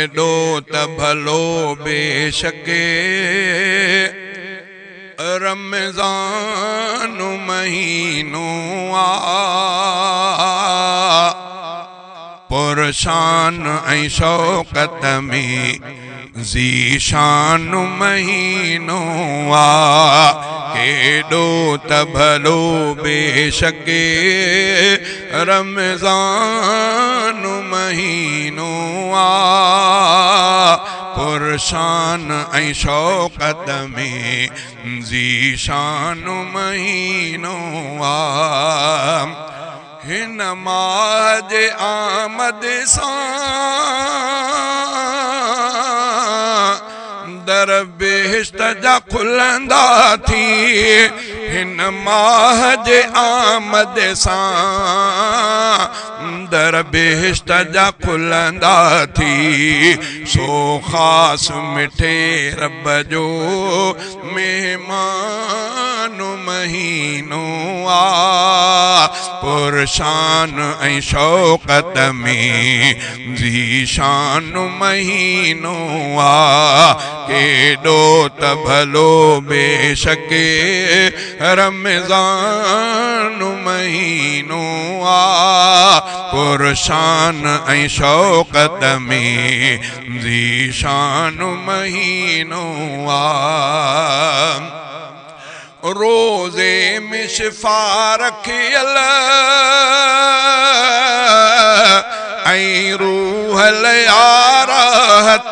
केॾो त भलो बेशके रमज़ान महीनो आ पुरशान ऐं शौक़त में ज़ीशान महीनो आ केॾो त भलो बेशके रमज़ान महीनो आ पुरशान ऐं शौक़त में ज़ीशान महीनो आ हिन माह जे आमद सां दर बेहिश्त जा खुलंदा थी हिन माह जे आमद सां दर बेहिश्त जा खुलंदा थी सो ख़ास मिठे रब जो मेहमान महीनो आ पुरशान ऐं शौक़त में ज़ीशान महीनो आ केॾो त भलो बेशके रमज़ान महीनो आ पुरशान ऐं शौक़त में ज़ीशान महीनो आ रोज़े में शिफा रखियल ऐं रूह यारहत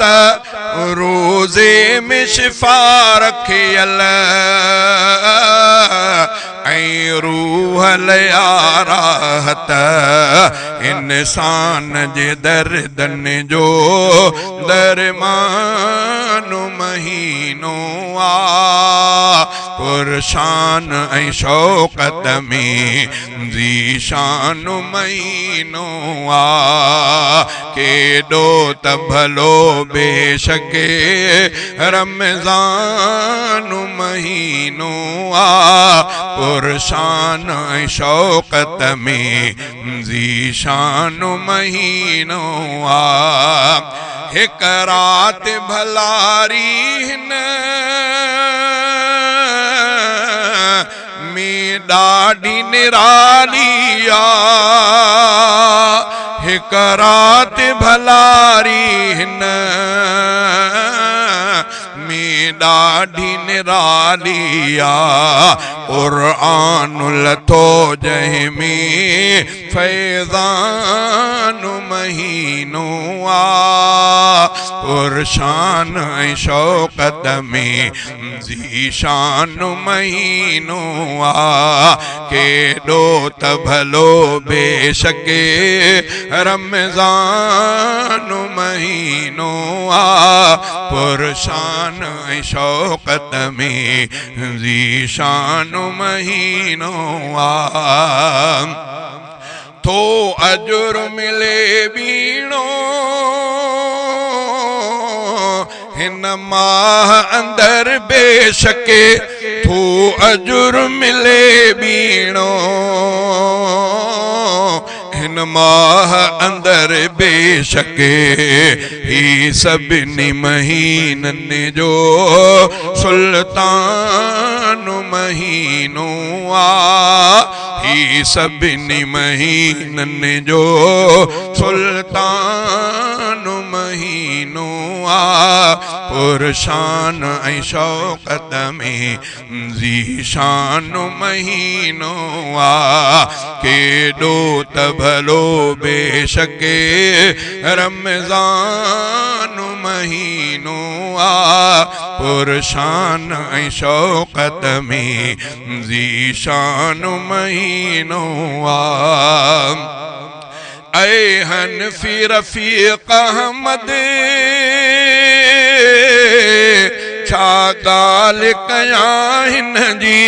रोज़े में शिफा रखियल ऐं रूह यारहत इंसान जे दर्दन जो दरमान महीनो आ पुरशान ऐं शौक़त में ज़ीशान महीनो आ केॾो त भलो बेशके रमज़ान महीनो आ पुरशान ऐं शौक़त में ज़ीशान महीनो आ हिक रात भलारी हिन में ॾाढी निराली आ हिक रात भलारी हिन में ॾाढी निराली आ क़ुरआन लथो जंहिंमें फैज़ान महीनो आ पुरशान ऐं शौक़त में ज़ीशान महीनो आ केॾो त भलो बेशके रमज़ान महीनो आ पुरशान ऐं शौक़त में ज़ीशान महीनो आ थो अजुर मिले बीणो हिन माह अंदर बेशके थो अजुर मिले बीणो हिन माह अंदर बेशके ही सभिनी महीननि जो सुल्तान महीनो आ ही सभिनी महीननि जो सुल्तान महीनो आ पुरशान ऐं शौक़त में ज़ीशान महीनो आ केॾो त भलो बेशके रमज़ान महीनो आ पुरशान ऐं शौक़त में ज़ीशान महीनो आ ऐ हनफी रफ़ीक़ अहमद छा ॻाल्हि कयां हिन जी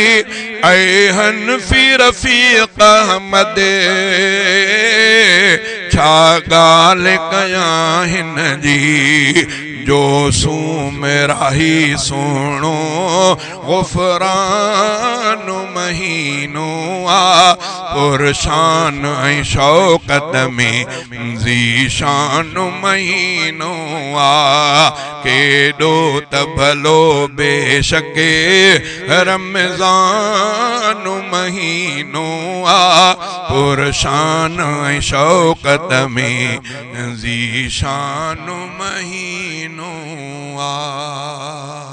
ऐ हनफी रफ़ीक़ अहमद छा ॻाल्हि कयां हिन जी जो सूम राही सुणो गुफ़रान महीनो आ पुरशान ऐं शौकत में ज़ीशान महीनो आ केॾो त भलो बेशके रमज़ान महीनो आ पुरशान ऐं शौकत में ज़ीशान महीनो आ।